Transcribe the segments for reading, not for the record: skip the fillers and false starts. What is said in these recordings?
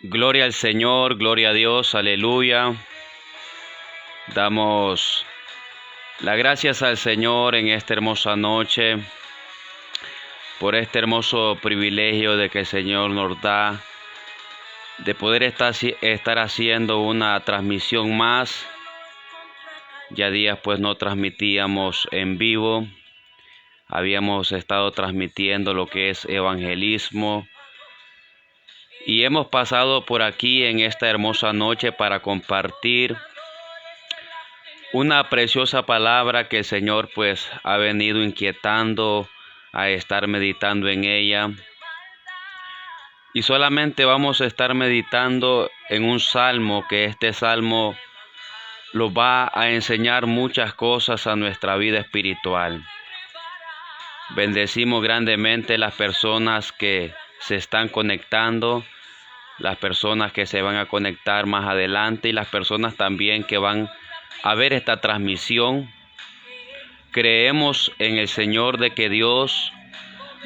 Gloria al Señor, gloria a Dios, aleluya. Damos las gracias al Señor en esta hermosa noche, por este hermoso privilegio de que el Señor nos da, de poder estar haciendo una transmisión más. Ya días pues no transmitíamos en vivo, habíamos estado transmitiendo lo que es evangelismo. Y hemos pasado por aquí en esta hermosa noche para compartir una preciosa palabra que el Señor pues ha venido inquietando a estar meditando en ella. Y solamente vamos a estar meditando en un salmo, que este salmo lo va a enseñar muchas cosas a nuestra vida espiritual. Bendecimos grandemente las personas que se están conectando, las personas que se van a conectar más adelante y las personas también que van a ver esta transmisión. Creemos en el Señor de que Dios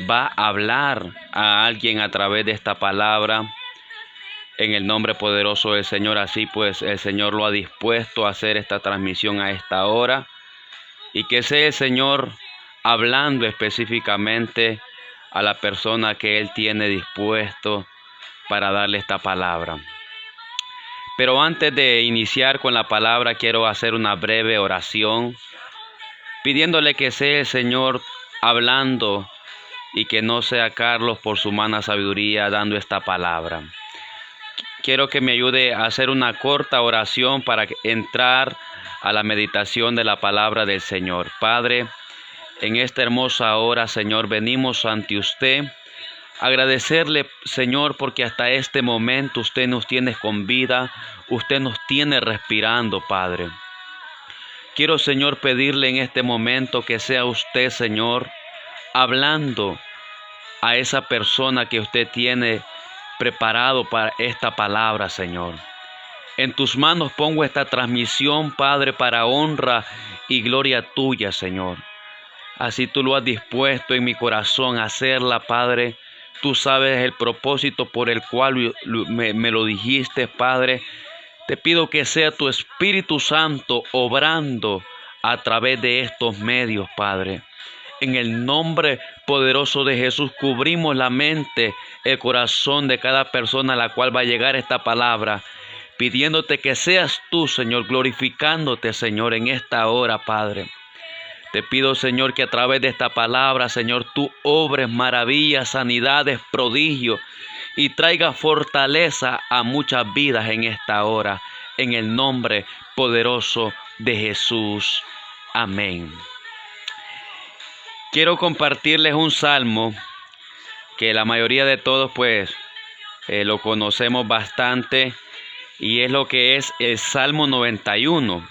va a hablar a alguien a través de esta palabra. En el nombre poderoso del Señor, así pues el Señor lo ha dispuesto a hacer esta transmisión a esta hora. Y que sea el Señor hablando específicamente a la persona que Él tiene dispuesto para darle esta palabra. Pero antes de iniciar con la palabra, quiero hacer una breve oración, pidiéndole que sea el Señor hablando y que no sea Carlos por su humana sabiduría dando esta palabra. Quiero que me ayude a hacer una corta oración para entrar a la meditación de la palabra del Señor. Padre, en esta hermosa hora, Señor, venimos ante usted. Agradecerle, Señor, porque hasta este momento usted nos tiene con vida, usted nos tiene respirando, Padre. Quiero, Señor, pedirle en este momento que sea usted, Señor, hablando a esa persona que usted tiene preparado para esta palabra, Señor. En tus manos pongo esta transmisión, Padre, para honra y gloria tuya, Señor. Así tú lo has dispuesto en mi corazón a hacerla, Padre. Tú sabes el propósito por el cual me lo dijiste, Padre. Te pido que sea tu Espíritu Santo obrando a través de estos medios, Padre. En el nombre poderoso de Jesús, cubrimos la mente, el corazón de cada persona a la cual va a llegar esta palabra, pidiéndote que seas tú, Señor, glorificándote, Señor, en esta hora, Padre. Te pido, Señor, que a través de esta palabra, Señor, tú obres maravillas, sanidades, prodigios y traiga fortaleza a muchas vidas en esta hora, en el nombre poderoso de Jesús. Amén. Quiero compartirles un salmo que la mayoría de todos pues lo conocemos bastante, y es lo que es el Salmo 91.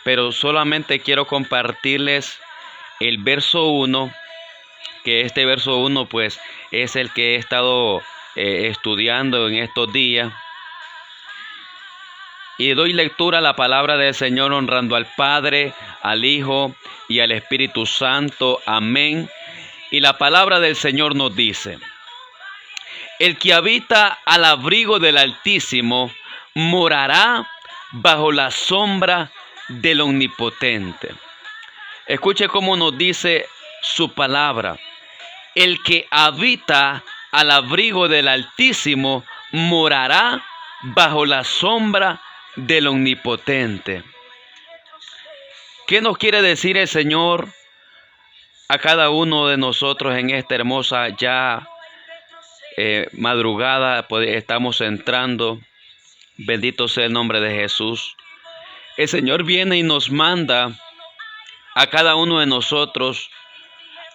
Pero solamente quiero compartirles el verso 1, que este verso 1 pues es el que he estado estudiando en estos días. Y doy lectura a la palabra del Señor honrando al Padre, al Hijo y al Espíritu Santo. Amén. Y la palabra del Señor nos dice: el que habita al abrigo del Altísimo morará bajo la sombra del Omnipotente. Escuche cómo nos dice su palabra. El que habita al abrigo del Altísimo morará bajo la sombra del Omnipotente. ¿Qué nos quiere decir el Señor a cada uno de nosotros en esta hermosa madrugada? Pues estamos entrando. Bendito sea el nombre de Jesús. El Señor viene y nos manda a cada uno de nosotros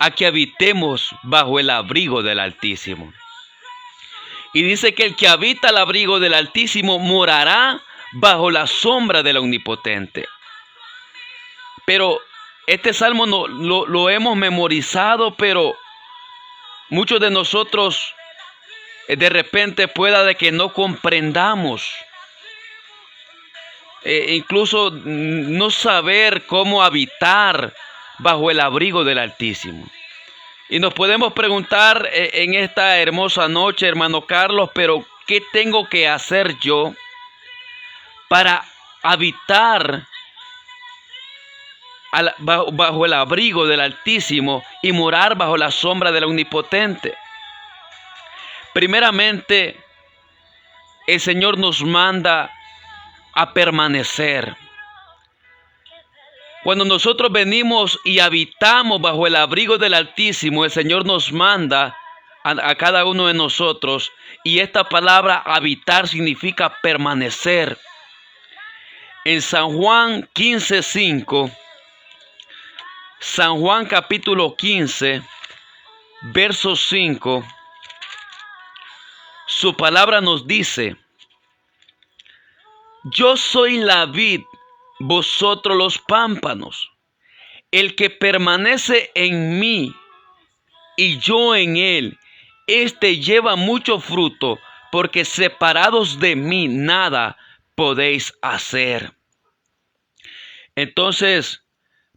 a que habitemos bajo el abrigo del Altísimo. Y dice que el que habita al abrigo del Altísimo morará bajo la sombra del Omnipotente. Pero este salmo lo hemos memorizado, pero muchos de nosotros de repente pueda de que no comprendamos. Incluso no saber cómo habitar bajo el abrigo del Altísimo. Y nos podemos preguntar en esta hermosa noche, hermano Carlos, pero ¿qué tengo que hacer yo para habitar bajo el abrigo del Altísimo y morar bajo la sombra del Omnipotente? Primeramente, el Señor nos manda a permanecer. Cuando nosotros venimos y habitamos bajo el abrigo del Altísimo, el Señor nos manda a cada uno de nosotros, y esta palabra habitar significa permanecer. En San Juan 15:5, San Juan capítulo 15, verso 5, su palabra nos dice: yo soy la vid, vosotros los pámpanos. El que permanece en mí y yo en él, éste lleva mucho fruto, porque separados de mí nada podéis hacer. Entonces,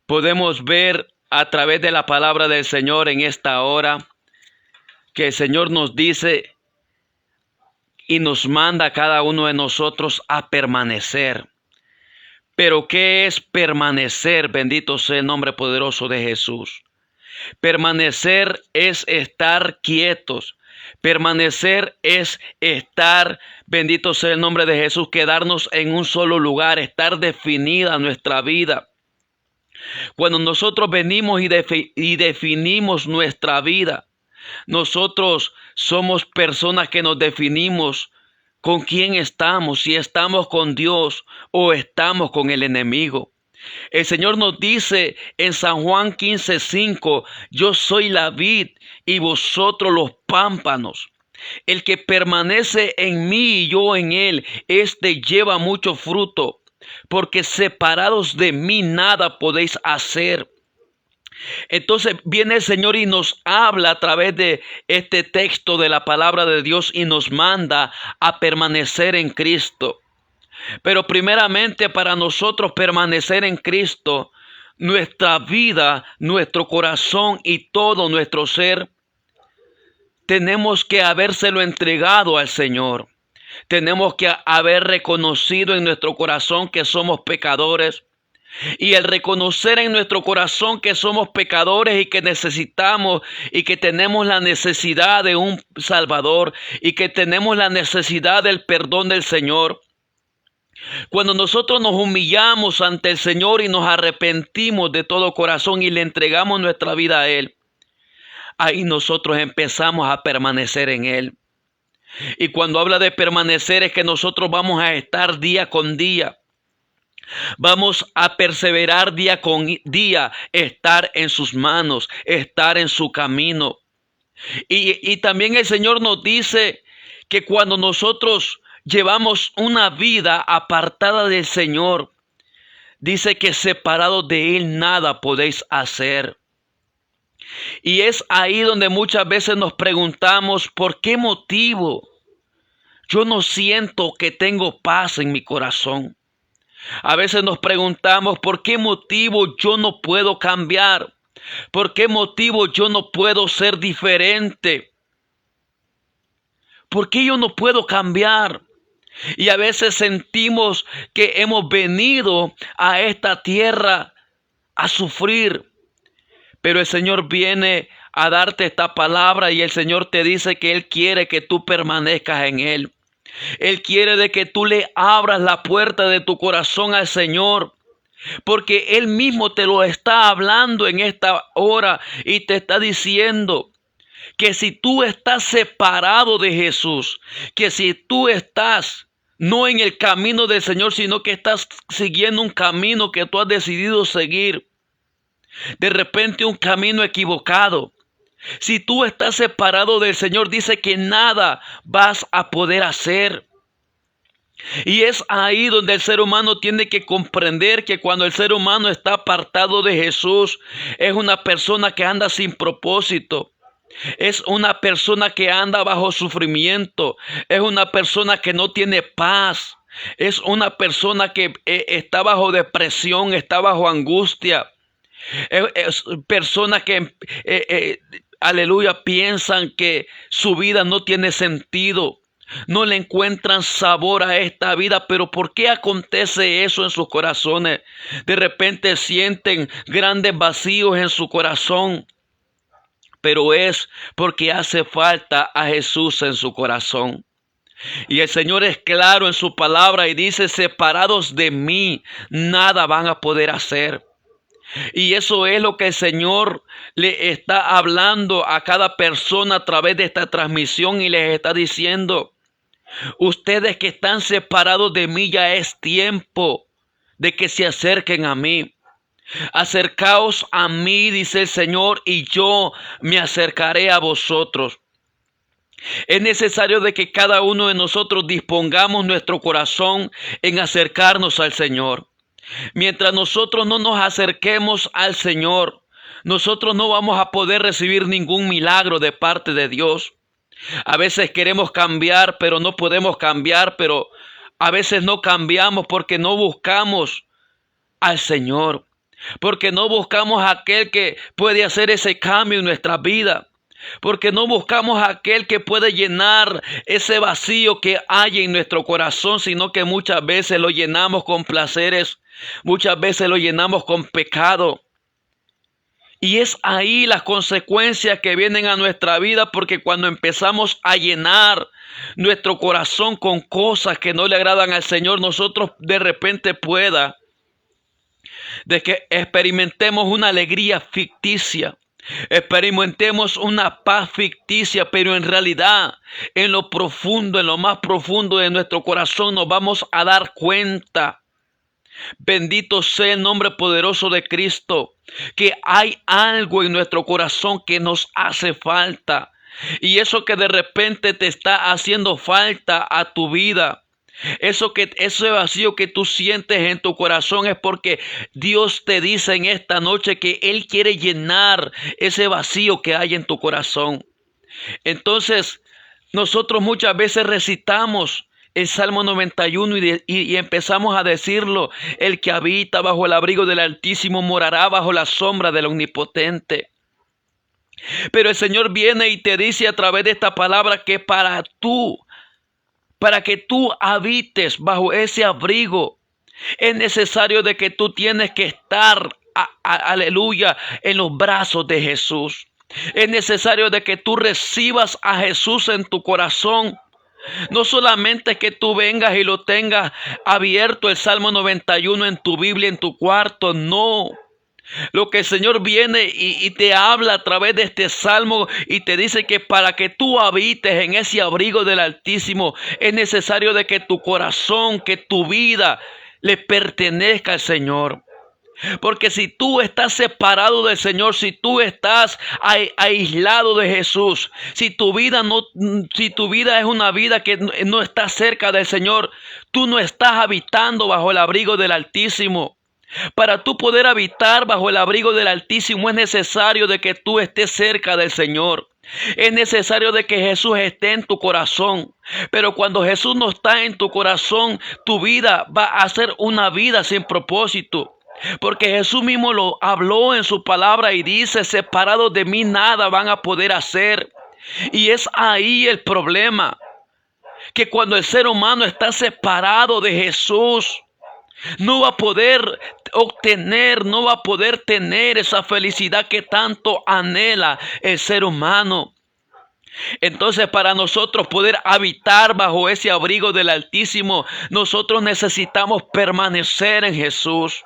podemos ver a través de la palabra del Señor en esta hora que el Señor nos dice y nos manda a cada uno de nosotros a permanecer. Pero ¿qué es permanecer? Bendito sea el nombre poderoso de Jesús. Permanecer es estar quietos. Permanecer es estar, bendito sea el nombre de Jesús, quedarnos en un solo lugar, estar definida nuestra vida. Cuando nosotros venimos y definimos nuestra vida, nosotros somos personas que nos definimos con quién estamos, si estamos con Dios o estamos con el enemigo. El Señor nos dice en San Juan 15:5, yo soy la vid y vosotros los pámpanos. El que permanece en mí y yo en él, éste lleva mucho fruto, porque separados de mí nada podéis hacer. Entonces viene el Señor y nos habla a través de este texto de la palabra de Dios y nos manda a permanecer en Cristo. Pero primeramente, para nosotros permanecer en Cristo, nuestra vida, nuestro corazón y todo nuestro ser, tenemos que habérselo entregado al Señor. Tenemos que haber reconocido en nuestro corazón que somos pecadores. Y el reconocer en nuestro corazón que somos pecadores y que necesitamos y que tenemos la necesidad de un Salvador y que tenemos la necesidad del perdón del Señor. Cuando nosotros nos humillamos ante el Señor y nos arrepentimos de todo corazón y le entregamos nuestra vida a Él, ahí nosotros empezamos a permanecer en Él. Y cuando habla de permanecer es que nosotros vamos a estar día con día. Vamos a perseverar día con día, estar en sus manos, estar en su camino. Y también el Señor nos dice que cuando nosotros llevamos una vida apartada del Señor, dice que separados de Él nada podéis hacer. Y es ahí donde muchas veces nos preguntamos, ¿por qué motivo yo no siento que tengo paz en mi corazón? A veces nos preguntamos, ¿por qué motivo yo no puedo cambiar? ¿Por qué motivo yo no puedo ser diferente? ¿Por qué yo no puedo cambiar? Y a veces sentimos que hemos venido a esta tierra a sufrir. Pero el Señor viene a darte esta palabra y el Señor te dice que Él quiere que tú permanezcas en Él. Él quiere de que tú le abras la puerta de tu corazón al Señor, porque Él mismo te lo está hablando en esta hora y te está diciendo que si tú estás separado de Jesús, que si tú estás no en el camino del Señor, sino que estás siguiendo un camino que tú has decidido seguir, de repente un camino equivocado. Si tú estás separado del Señor, dice que nada vas a poder hacer. Y es ahí donde el ser humano tiene que comprender que cuando el ser humano está apartado de Jesús, es una persona que anda sin propósito. Es una persona que anda bajo sufrimiento. Es una persona que no tiene paz. Es una persona que está bajo depresión, está bajo angustia. Es personas que aleluya, piensan que su vida no tiene sentido. No le encuentran sabor a esta vida. Pero ¿por qué acontece eso en sus corazones? De repente sienten grandes vacíos en su corazón. Pero es porque hace falta a Jesús en su corazón. Y el Señor es claro en su palabra y dice: separados de mí, nada van a poder hacer. Y eso es lo que el Señor le está hablando a cada persona a través de esta transmisión, y les está diciendo: ustedes que están separados de mí, ya es tiempo de que se acerquen a mí. Acercaos a mí, dice el Señor, y yo me acercaré a vosotros. Es necesario de que cada uno de nosotros dispongamos nuestro corazón en acercarnos al Señor. Mientras nosotros no nos acerquemos al Señor, nosotros no vamos a poder recibir ningún milagro de parte de Dios. A veces queremos cambiar, pero no podemos cambiar, pero a veces no cambiamos porque no buscamos al Señor, porque no buscamos a aquel que puede hacer ese cambio en nuestra vida, porque no buscamos a aquel que puede llenar ese vacío que hay en nuestro corazón, sino que muchas veces lo llenamos con placeres, muchas veces lo llenamos con pecado. Y es ahí las consecuencias que vienen a nuestra vida, porque cuando empezamos a llenar nuestro corazón con cosas que no le agradan al Señor, nosotros de repente de que experimentemos una alegría ficticia, experimentemos una paz ficticia, pero en realidad, en lo profundo, en lo más profundo de nuestro corazón, nos vamos a dar cuenta, bendito sea el nombre poderoso de Cristo, que hay algo en nuestro corazón que nos hace falta. Y eso que de repente te está haciendo falta a tu vida, ese vacío que tú sientes en tu corazón, es porque Dios te dice en esta noche que Él quiere llenar ese vacío que hay en tu corazón. Entonces, nosotros muchas veces recitamos el Salmo 91 y empezamos a decirlo: el que habita bajo el abrigo del Altísimo morará bajo la sombra del Omnipotente. Pero el Señor viene y te dice a través de esta palabra que para que tú habites bajo ese abrigo, es necesario de que tú tienes que estar, aleluya, en los brazos de Jesús. Es necesario de que tú recibas a Jesús en tu corazón. No solamente que tú vengas y lo tengas abierto el Salmo 91 en tu Biblia, en tu cuarto, no. Lo que el Señor viene y te habla a través de este salmo y te dice que para que tú habites en ese abrigo del Altísimo, es necesario de que tu corazón, que tu vida le pertenezca al Señor. Porque si tú estás separado del Señor, si tú estás aislado de Jesús, si tu vida es una vida que no está cerca del Señor, tú no estás habitando bajo el abrigo del Altísimo. Para tú poder habitar bajo el abrigo del Altísimo, es necesario de que tú estés cerca del Señor. Es necesario de que Jesús esté en tu corazón. Pero cuando Jesús no está en tu corazón, tu vida va a ser una vida sin propósito. Porque Jesús mismo lo habló en su palabra y dice: separados de mí nada van a poder hacer. Y es ahí el problema, que cuando el ser humano está separado de Jesús, no va a poder obtener, no va a poder tener esa felicidad que tanto anhela el ser humano. Entonces, para nosotros poder habitar bajo ese abrigo del Altísimo, nosotros necesitamos permanecer en Jesús.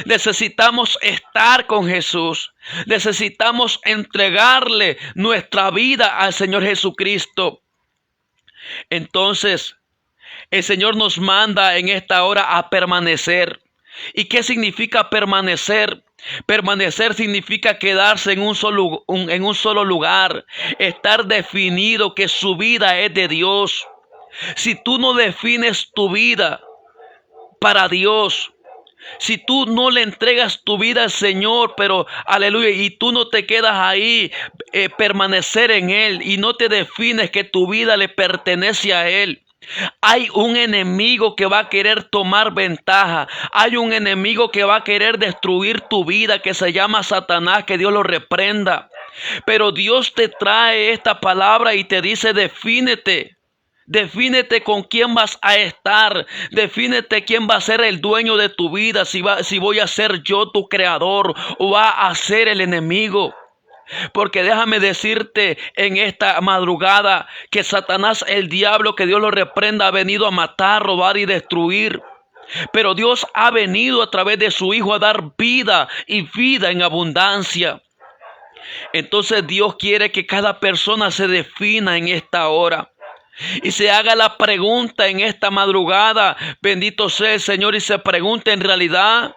Necesitamos estar con Jesús. Necesitamos entregarle nuestra vida al Señor Jesucristo. Entonces, el Señor nos manda en esta hora a permanecer. ¿Y qué significa permanecer? Permanecer significa quedarse en un solo lugar, estar definido que su vida es de Dios. Si tú no defines tu vida para Dios, si tú no le entregas tu vida al Señor, pero aleluya, y tú no te quedas ahí, permanecer en Él, y no te defines que tu vida le pertenece a Él, hay un enemigo que va a querer tomar ventaja. Hay un enemigo que va a querer destruir tu vida, que se llama Satanás, que Dios lo reprenda. Pero Dios te trae esta palabra y te dice: defínete. Defínete con quién vas a estar. Defínete quién va a ser el dueño de tu vida. Si voy a ser yo tu creador o va a ser el enemigo. Porque déjame decirte en esta madrugada que Satanás, el diablo, que Dios lo reprenda, ha venido a matar, robar y destruir. Pero Dios ha venido a través de su Hijo a dar vida y vida en abundancia. Entonces Dios quiere que cada persona se defina en esta hora. Y se haga la pregunta en esta madrugada, bendito sea el Señor, y se pregunte: en realidad,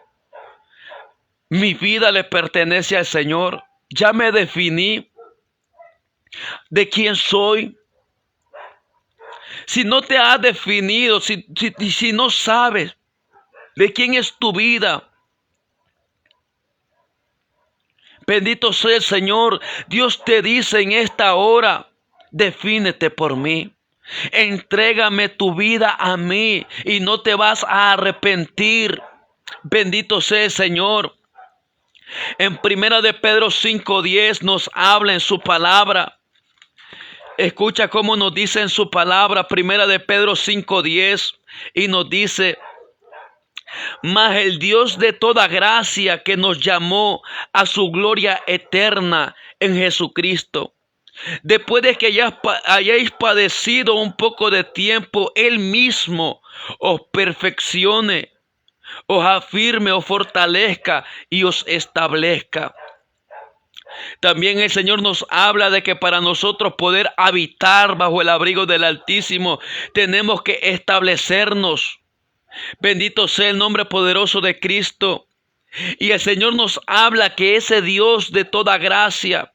mi vida le pertenece al Señor. Ya me definí de quién soy. Si no te has definido, si no sabes de quién es tu vida, bendito sea el Señor. Dios te dice en esta hora: defínete por mí. Entrégame tu vida a mí y no te vas a arrepentir. Bendito sea el Señor. En 1 de Pedro 5:10 nos habla en su palabra. Escucha cómo nos dice en su palabra, 1 de Pedro 5:10, y nos dice: mas el Dios de toda gracia, que nos llamó a su gloria eterna en Jesucristo, después de que hayáis padecido un poco de tiempo, Él mismo os perfeccione, os afirme, os fortalezca y os establezca. También el Señor nos habla de que para nosotros poder habitar bajo el abrigo del Altísimo, tenemos que establecernos. Bendito sea el nombre poderoso de Cristo. Y el Señor nos habla que ese Dios de toda gracia,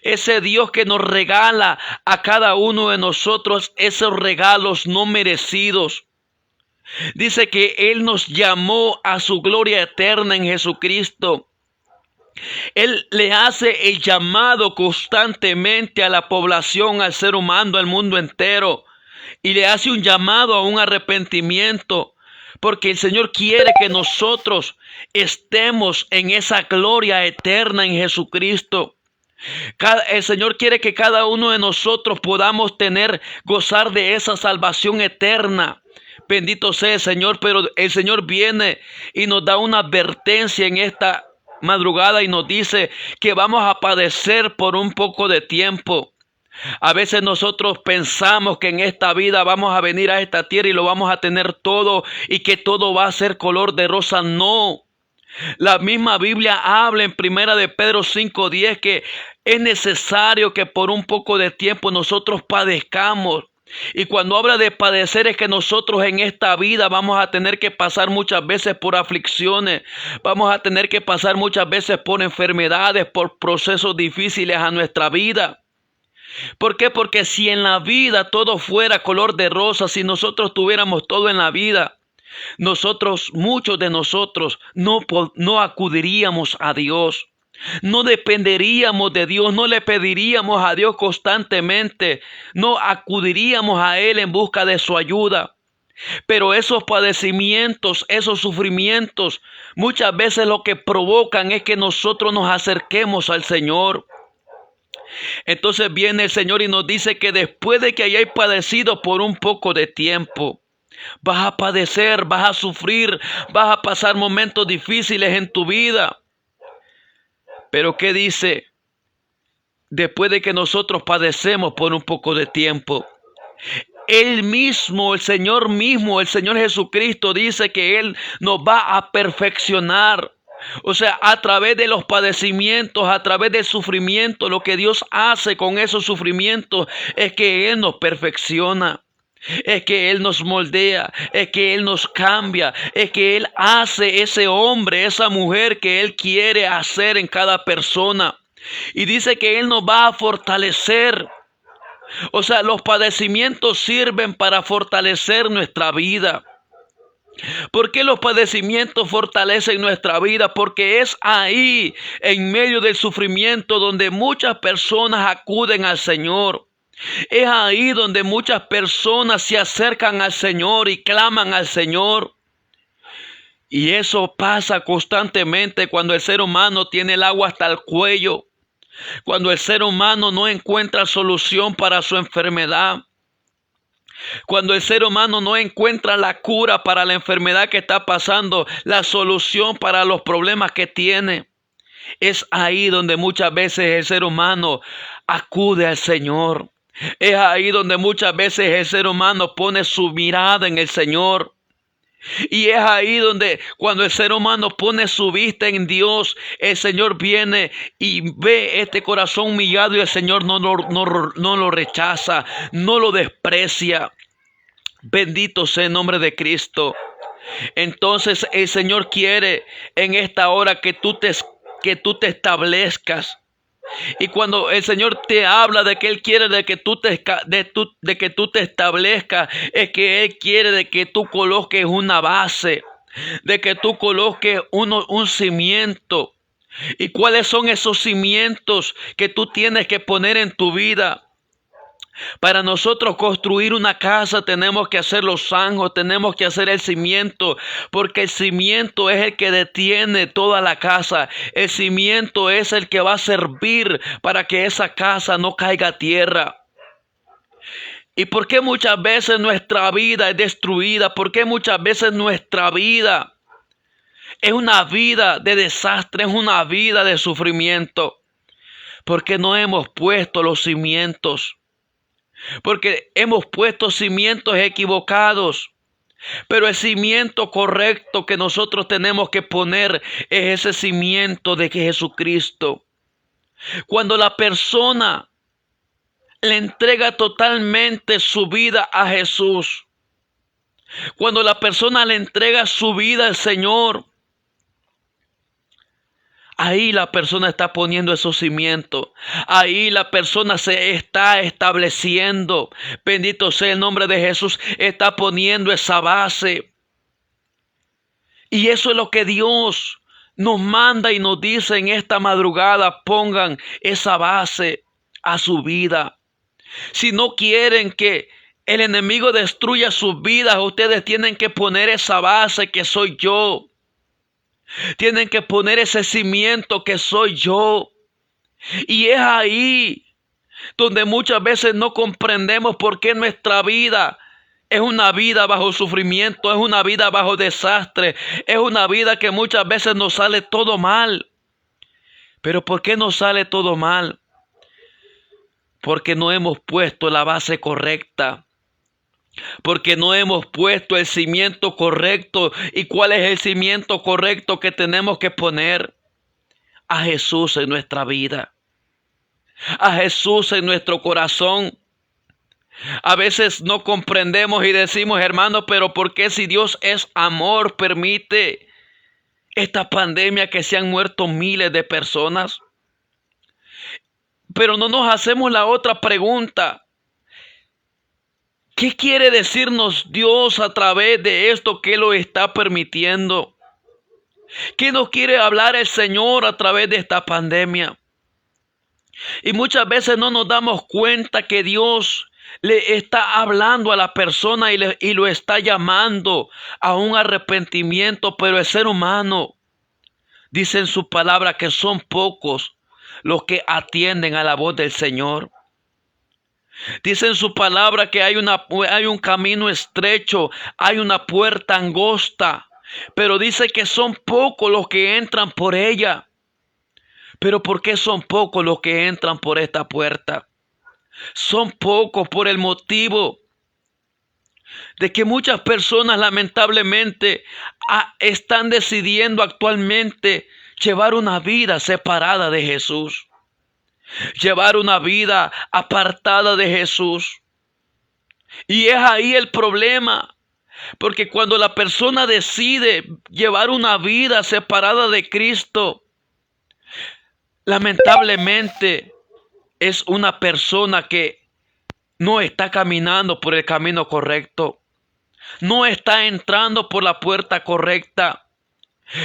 ese Dios que nos regala a cada uno de nosotros esos regalos no merecidos, dice que Él nos llamó a su gloria eterna en Jesucristo. Él le hace el llamado constantemente a la población, al ser humano, al mundo entero, y le hace un llamado a un arrepentimiento, porque el Señor quiere que nosotros estemos en esa gloria eterna en Jesucristo. El Señor quiere que cada uno de nosotros podamos gozar de esa salvación eterna. Bendito sea el Señor, pero el Señor viene y nos da una advertencia en esta madrugada y nos dice que vamos a padecer por un poco de tiempo. A veces nosotros pensamos que en esta vida vamos a venir a esta tierra y lo vamos a tener todo y que todo va a ser color de rosa. No. La misma Biblia habla en 1 de Pedro 5:10 que es necesario que por un poco de tiempo nosotros padezcamos. Y cuando habla de padecer es que nosotros en esta vida vamos a tener que pasar muchas veces por aflicciones, vamos a tener que pasar muchas veces por enfermedades, por procesos difíciles a nuestra vida. ¿Por qué? Porque si en la vida todo fuera color de rosa, si nosotros tuviéramos todo en la vida, muchos de nosotros no acudiríamos a Dios. No dependeríamos de Dios, no le pediríamos a Dios constantemente, no acudiríamos a Él en busca de su ayuda. Pero esos padecimientos, esos sufrimientos, muchas veces lo que provocan es que nosotros nos acerquemos al Señor. Entonces viene el Señor y nos dice que después de que hayáis padecido por un poco de tiempo, vas a padecer, vas a sufrir, vas a pasar momentos difíciles en tu vida. Pero ¿qué dice? Después de que nosotros padecemos por un poco de tiempo, Él mismo, el Señor Jesucristo dice que Él nos va a perfeccionar. O sea, a través de los padecimientos, a través del sufrimiento, lo que Dios hace con esos sufrimientos es que Él nos perfecciona. Es que Él nos moldea, es que Él nos cambia, es que Él hace ese hombre, esa mujer que Él quiere hacer en cada persona. Y dice que Él nos va a fortalecer. O sea, los padecimientos sirven para fortalecer nuestra vida. ¿Por qué los padecimientos fortalecen nuestra vida? Porque es ahí, en medio del sufrimiento, donde muchas personas acuden al Señor. Es ahí donde muchas personas se acercan al Señor y claman al Señor. Y eso pasa constantemente cuando el ser humano tiene el agua hasta el cuello. Cuando el ser humano no encuentra solución para su enfermedad. Cuando el ser humano no encuentra la cura para la enfermedad que está pasando, la solución para los problemas que tiene, es ahí donde muchas veces el ser humano acude al Señor. Es ahí donde muchas veces el ser humano pone su mirada en el Señor. Y es ahí donde cuando el ser humano pone su vista en Dios, el Señor viene y ve este corazón humillado y el Señor no lo rechaza, no lo desprecia. Bendito sea el nombre de Cristo. Entonces el Señor quiere en esta hora que tú te establezcas. Y cuando el Señor te habla de que Él quiere de que tú te establezcas, es que Él quiere de que tú coloques una base, de que tú coloques un cimiento. ¿Y cuáles son esos cimientos que tú tienes que poner en tu vida? Para nosotros construir una casa tenemos que hacer los zanjos, tenemos que hacer el cimiento, porque el cimiento es el que detiene toda la casa. El cimiento es el que va a servir para que esa casa no caiga a tierra. ¿Y por qué muchas veces nuestra vida es destruida? ¿Por qué muchas veces nuestra vida es una vida de desastre, es una vida de sufrimiento? Porque no hemos puesto los cimientos. Porque hemos puesto cimientos equivocados. Pero el cimiento correcto que nosotros tenemos que poner es ese cimiento de Jesucristo. Cuando la persona le entrega totalmente su vida a Jesús, cuando la persona le entrega su vida al Señor, ahí la persona está poniendo esos cimientos. Ahí la persona se está estableciendo. Bendito sea el nombre de Jesús. Está poniendo esa base. Y eso es lo que Dios nos manda y nos dice en esta madrugada. Pongan esa base a su vida. Si no quieren que el enemigo destruya sus vidas, ustedes tienen que poner esa base que soy yo. Tienen que poner ese cimiento que soy yo. Y es ahí donde muchas veces no comprendemos por qué nuestra vida es una vida bajo sufrimiento, es una vida bajo desastre, es una vida que muchas veces nos sale todo mal. Pero ¿por qué nos sale todo mal? Porque no hemos puesto la base correcta. Porque no hemos puesto el cimiento correcto. ¿Y cuál es el cimiento correcto que tenemos que poner? A Jesús en nuestra vida. A Jesús en nuestro corazón. A veces no comprendemos y decimos, hermano, pero ¿por qué si Dios es amor permite esta pandemia que se han muerto miles de personas? Pero no nos hacemos la otra pregunta. ¿Qué quiere decirnos Dios a través de esto que lo está permitiendo? ¿Qué nos quiere hablar el Señor a través de esta pandemia? Y muchas veces no nos damos cuenta que Dios le está hablando a la persona y lo está llamando a un arrepentimiento, pero el ser humano dice en su palabra que son pocos los que atienden a la voz del Señor. Dice en su palabra que hay un camino estrecho, hay una puerta angosta, pero dice que son pocos los que entran por ella. Pero ¿por qué son pocos los que entran por esta puerta? Son pocos por el motivo de que muchas personas lamentablemente están decidiendo actualmente llevar una vida separada de Jesús. Llevar una vida apartada de Jesús. Y es ahí el problema. Porque cuando la persona decide llevar una vida separada de Cristo, lamentablemente es una persona que no está caminando por el camino correcto. No está entrando por la puerta correcta.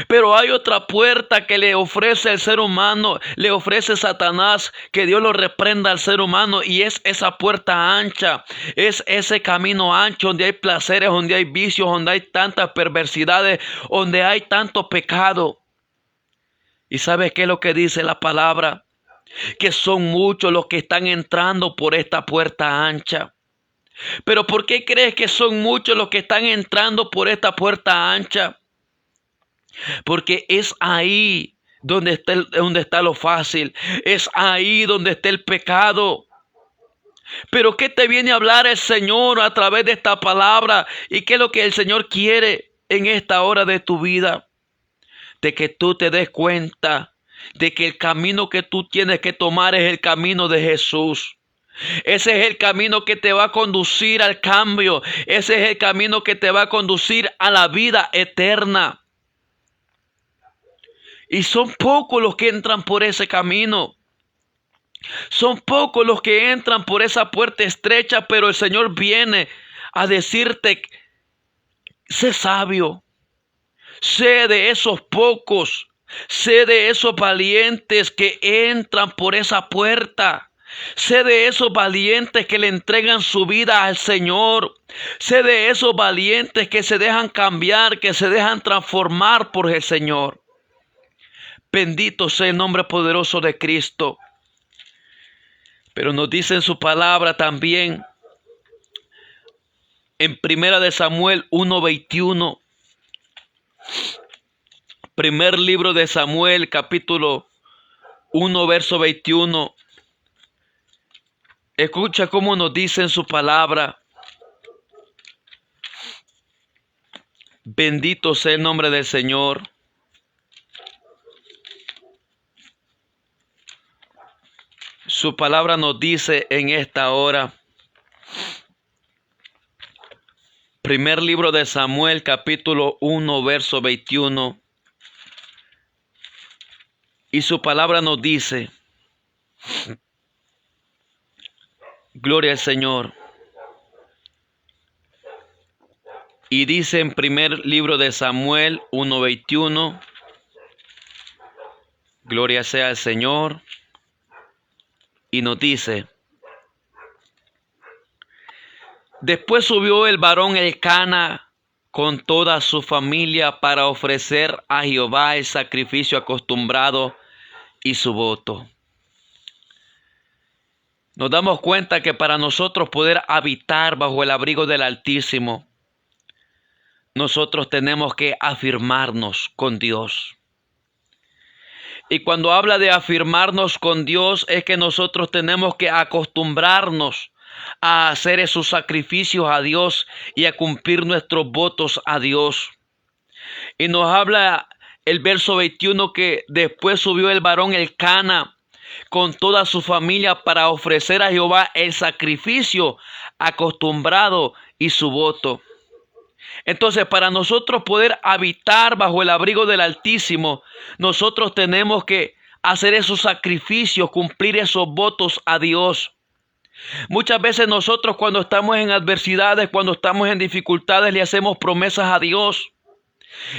Pero hay otra puerta que le ofrece el ser humano, le ofrece Satanás, que Dios lo reprenda al ser humano, y es esa puerta ancha, es ese camino ancho donde hay placeres, donde hay vicios, donde hay tantas perversidades, donde hay tanto pecado. ¿Y sabes qué es lo que dice la palabra? Que son muchos los que están entrando por esta puerta ancha. Pero ¿por qué crees que son muchos los que están entrando por esta puerta ancha? Porque es ahí donde está lo fácil. Es ahí donde está el pecado. Pero ¿qué te viene a hablar el Señor a través de esta palabra? ¿Y qué es lo que el Señor quiere en esta hora de tu vida? De que tú te des cuenta de que el camino que tú tienes que tomar es el camino de Jesús. Ese es el camino que te va a conducir al cambio. Ese es el camino que te va a conducir a la vida eterna. Y son pocos los que entran por ese camino. Son pocos los que entran por esa puerta estrecha, pero el Señor viene a decirte, sé sabio, sé de esos pocos, sé de esos valientes que entran por esa puerta. Sé de esos valientes que le entregan su vida al Señor. Sé de esos valientes que se dejan cambiar, que se dejan transformar por el Señor. Bendito sea el nombre poderoso de Cristo. Pero nos dice en su palabra también, en 1 Samuel 1:21, primer libro de Samuel, capítulo 1, verso 21. Escucha cómo nos dice en su palabra. Bendito sea el nombre del Señor. Su palabra nos dice en esta hora. Primer libro de Samuel, capítulo 1, verso 21. Y su palabra nos dice, gloria al Señor. Y dice en primer libro de Samuel 1:21, gloria sea al Señor. Y nos dice, después subió el varón Elcana con toda su familia para ofrecer a Jehová el sacrificio acostumbrado y su voto. Nos damos cuenta que para nosotros poder habitar bajo el abrigo del Altísimo, nosotros tenemos que afirmarnos con Dios. Y cuando habla de afirmarnos con Dios, es que nosotros tenemos que acostumbrarnos a hacer esos sacrificios a Dios y a cumplir nuestros votos a Dios. Y nos habla el verso 21 que después subió el varón Elcana con toda su familia para ofrecer a Jehová el sacrificio acostumbrado y su voto. Entonces, para nosotros poder habitar bajo el abrigo del Altísimo, nosotros tenemos que hacer esos sacrificios, cumplir esos votos a Dios. Muchas veces nosotros cuando estamos en adversidades, cuando estamos en dificultades, le hacemos promesas a Dios.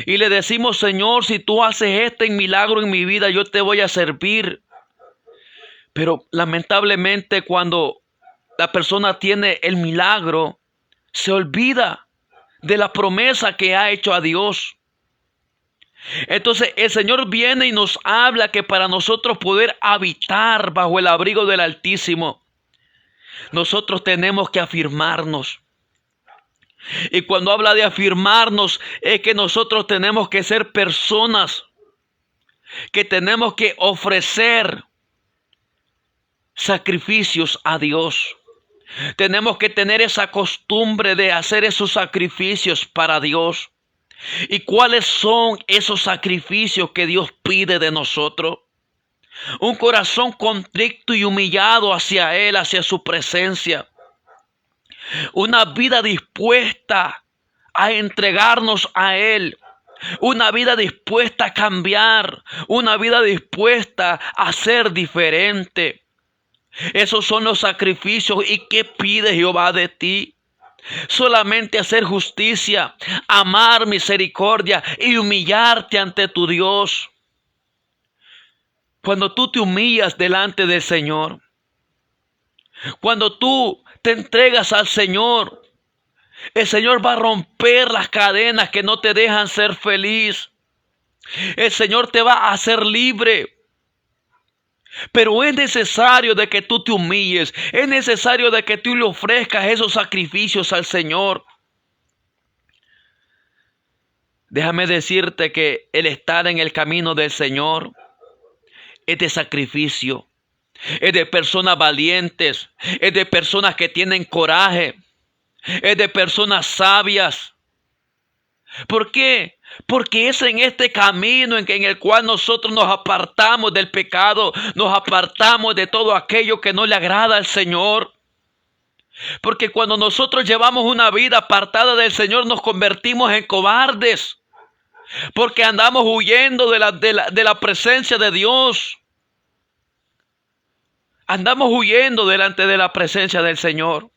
Y le decimos, Señor, si tú haces este milagro en mi vida, yo te voy a servir. Pero lamentablemente cuando la persona tiene el milagro, se olvida de la promesa que ha hecho a Dios. Entonces el Señor viene y nos habla que para nosotros poder habitar bajo el abrigo del Altísimo, nosotros tenemos que afirmarnos. Y cuando habla de afirmarnos, es que nosotros tenemos que ser personas que tenemos que ofrecer sacrificios a Dios. Tenemos que tener esa costumbre de hacer esos sacrificios para Dios. ¿Y cuáles son esos sacrificios que Dios pide de nosotros? Un corazón contrito y humillado hacia Él, hacia su presencia. Una vida dispuesta a entregarnos a Él. Una vida dispuesta a cambiar. Una vida dispuesta a ser diferente. Esos son los sacrificios. ¿Y qué pide Jehová de ti? Solamente hacer justicia, amar misericordia y humillarte ante tu Dios. Cuando tú te humillas delante del Señor, cuando tú te entregas al Señor, el Señor va a romper las cadenas que no te dejan ser feliz. El Señor te va a hacer libre. Pero es necesario de que tú te humilles. Es necesario de que tú le ofrezcas esos sacrificios al Señor. Déjame decirte que el estar en el camino del Señor es de sacrificio. Es de personas valientes. Es de personas que tienen coraje. Es de personas sabias. ¿Por qué? Porque es en este camino en el cual nosotros nos apartamos del pecado, nos apartamos de todo aquello que no le agrada al Señor. Porque cuando nosotros llevamos una vida apartada del Señor, nos convertimos en cobardes. Porque andamos huyendo de la presencia de Dios. Andamos huyendo delante de la presencia del Señor.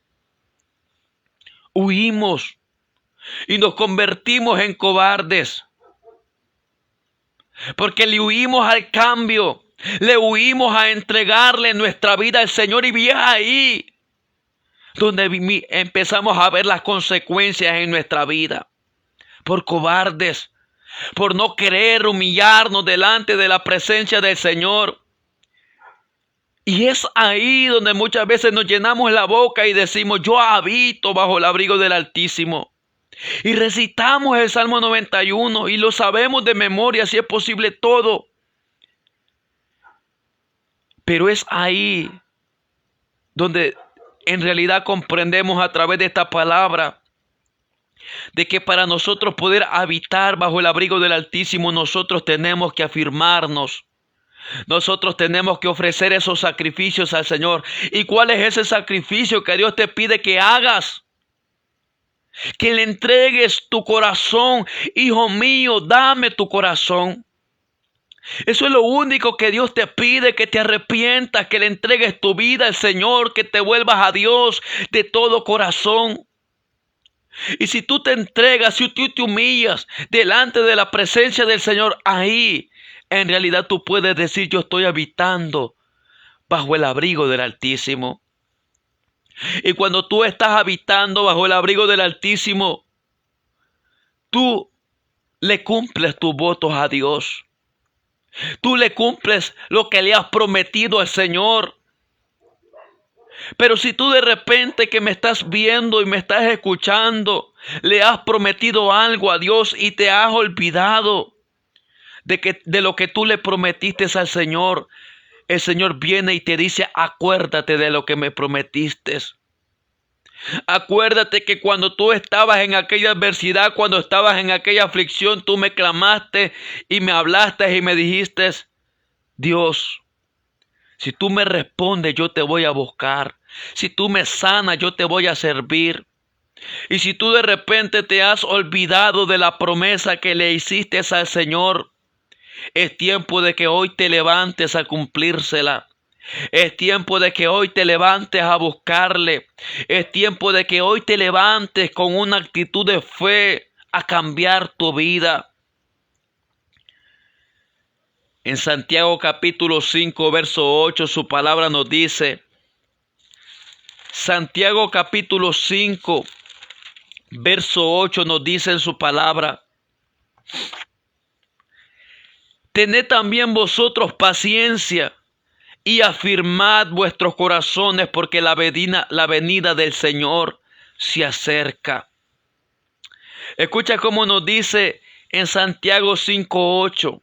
Huimos y nos convertimos en cobardes. Porque le huimos al cambio. Le huimos a entregarle nuestra vida al Señor. Y es ahí donde empezamos a ver las consecuencias en nuestra vida. Por cobardes. Por no querer humillarnos delante de la presencia del Señor. Y es ahí donde muchas veces nos llenamos la boca y decimos: yo habito bajo el abrigo del Altísimo. Y recitamos el Salmo 91 y lo sabemos de memoria, si es posible todo. Pero es ahí donde en realidad comprendemos a través de esta palabra de que para nosotros poder habitar bajo el abrigo del Altísimo, nosotros tenemos que afirmarnos. Nosotros tenemos que ofrecer esos sacrificios al Señor. ¿Y cuál es ese sacrificio que Dios te pide que hagas? Que le entregues tu corazón. Hijo mío, dame tu corazón. Eso es lo único que Dios te pide, que te arrepientas, que le entregues tu vida al Señor, que te vuelvas a Dios de todo corazón. Y si tú te entregas, si tú te humillas delante de la presencia del Señor, ahí en realidad tú puedes decir: yo estoy habitando bajo el abrigo del Altísimo. Y cuando tú estás habitando bajo el abrigo del Altísimo, tú le cumples tus votos a Dios. Tú le cumples lo que le has prometido al Señor. Pero si tú de repente que me estás viendo y me estás escuchando, le has prometido algo a Dios y te has olvidado de lo que tú le prometiste al Señor, el Señor viene y te dice: acuérdate de lo que me prometiste. Acuérdate que cuando tú estabas en aquella adversidad, cuando estabas en aquella aflicción, tú me clamaste y me hablaste y me dijiste: Dios, si tú me respondes, yo te voy a buscar. Si tú me sanas, yo te voy a servir. Y si tú de repente te has olvidado de la promesa que le hiciste al Señor, es tiempo de que hoy te levantes a cumplírsela. Es tiempo de que hoy te levantes a buscarle. Es tiempo de que hoy te levantes con una actitud de fe a cambiar tu vida. En Santiago capítulo 5, verso 8, su palabra nos dice, Santiago capítulo 5, verso 8 nos dice en su palabra: tened también vosotros paciencia y afirmad vuestros corazones, porque la venida del Señor se acerca. Escucha cómo nos dice en Santiago 5, 8.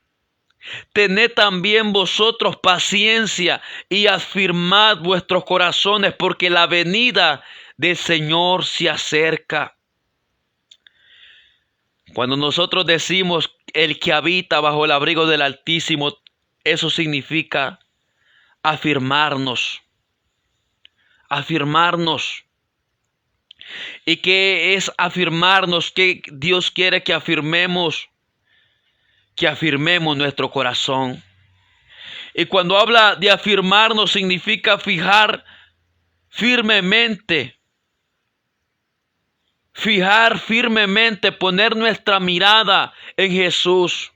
Tened también vosotros paciencia y afirmad vuestros corazones, porque la venida del Señor se acerca. Cuando nosotros decimos el que habita bajo el abrigo del Altísimo, eso significa afirmarnos. Afirmarnos. ¿Y qué es afirmarnos? ¿Qué Dios quiere que afirmemos? Que afirmemos nuestro corazón. Y cuando habla de afirmarnos, significa fijar firmemente. Fijar firmemente, poner nuestra mirada en Jesús.